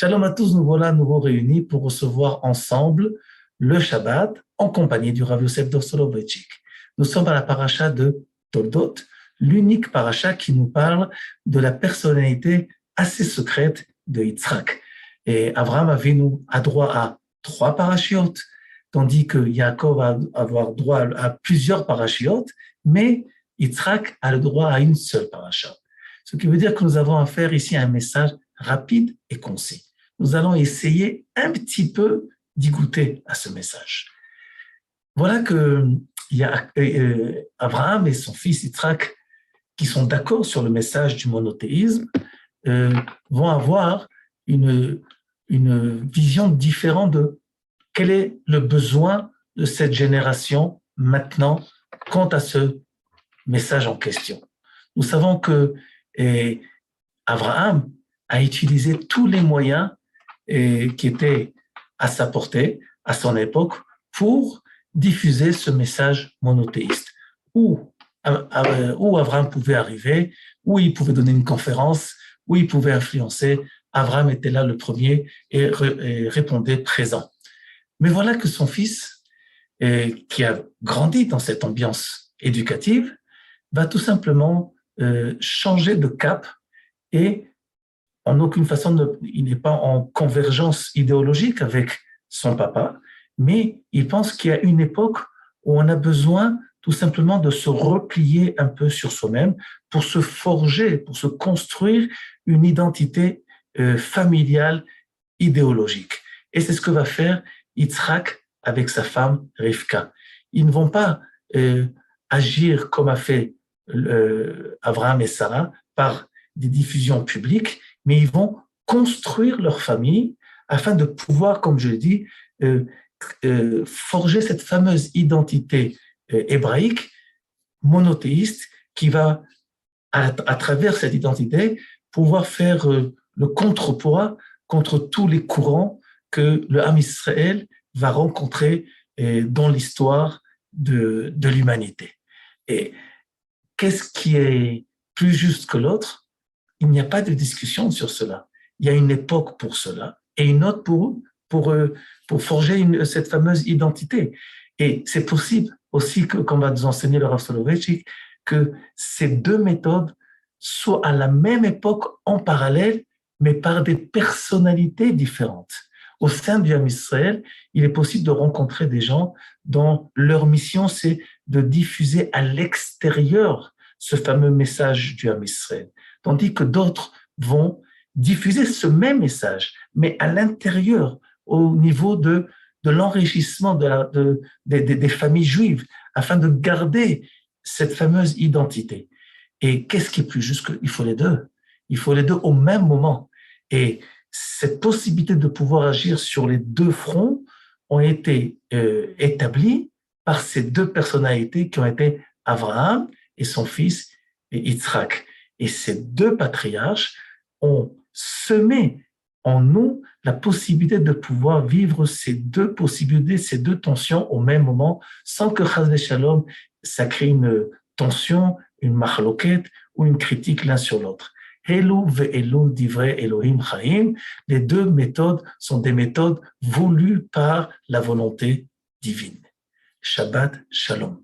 Shalom à tous, nous voilà à nouveau réunis pour recevoir ensemble le Shabbat en compagnie du Rav Yosef Dor Soloveitchik. Nous sommes à la paracha de Toldot, l'unique paracha qui nous parle de la personnalité assez secrète de Yitzhak. Et Abraham Avinu a droit à 3 parachiotes, tandis que Yaakov va avoir droit à plusieurs parachiotes, mais Yitzhak a le droit à une seule paracha. Ce qui veut dire que nous avons affaire ici à un message rapide et concis. Nous allons essayer un petit peu d'y goûter à ce message. Voilà que il y a Abraham et son fils Yitzhak qui sont d'accord sur le message du monothéisme vont avoir une vision différente de quel est le besoin de cette génération maintenant quant à ce message en question. Nous savons que Abraham a utilisé tous les moyens qui étaient à sa portée, à son époque, pour diffuser ce message monothéiste. Où Abraham pouvait arriver, où il pouvait donner une conférence, où il pouvait influencer, Abraham était là le premier et répondait présent. Mais voilà que son fils, qui a grandi dans cette ambiance éducative, va tout simplement changer de cap et en aucune façon, il n'est pas en convergence idéologique avec son papa, mais il pense qu'il y a une époque où on a besoin tout simplement de se replier un peu sur soi-même pour se forger, pour se construire une identité familiale, idéologique. Et c'est ce que va faire Yitzhak avec sa femme Rivka. Ils ne vont pas agir comme a fait Abraham et Sarah par des diffusions publiques, mais ils vont construire leur famille afin de pouvoir, comme je l'ai dit, forger cette fameuse identité hébraïque, monothéiste, qui va, à travers cette identité, pouvoir faire le contrepoids contre tous les courants que le Ham Israël va rencontrer dans l'histoire de l'humanité. Et qu'est-ce qui est plus juste que l'autre? Il n'y a pas de discussion sur cela. Il y a une époque pour cela et une autre pour forger cette fameuse identité. Et c'est possible aussi, comme va nous enseigner le Rav Soloveitchik, que ces deux méthodes soient à la même époque en parallèle, mais par des personnalités différentes. Au sein du Ham Israël, il est possible de rencontrer des gens dont leur mission, c'est de diffuser à l'extérieur ce fameux message du Ham Israël. Tandis que d'autres vont diffuser ce même message, mais à l'intérieur, au niveau de l'enrichissement des familles juives, afin de garder cette fameuse identité. Et qu'est-ce qui est plus juste qu'il faut les deux? Il faut les deux au même moment. Et cette possibilité de pouvoir agir sur les deux fronts ont été établies par ces deux personnalités qui ont été Abraham et son fils Yitzhak. Et ces deux patriarches ont semé en nous la possibilité de pouvoir vivre ces deux possibilités, ces deux tensions au même moment, sans que Chas v'Shalom, ça crée une tension, une machloket ou une critique l'un sur l'autre. Elu ve'elu divrei Elohim chaim, les deux méthodes sont des méthodes voulues par la volonté divine. Shabbat Shalom.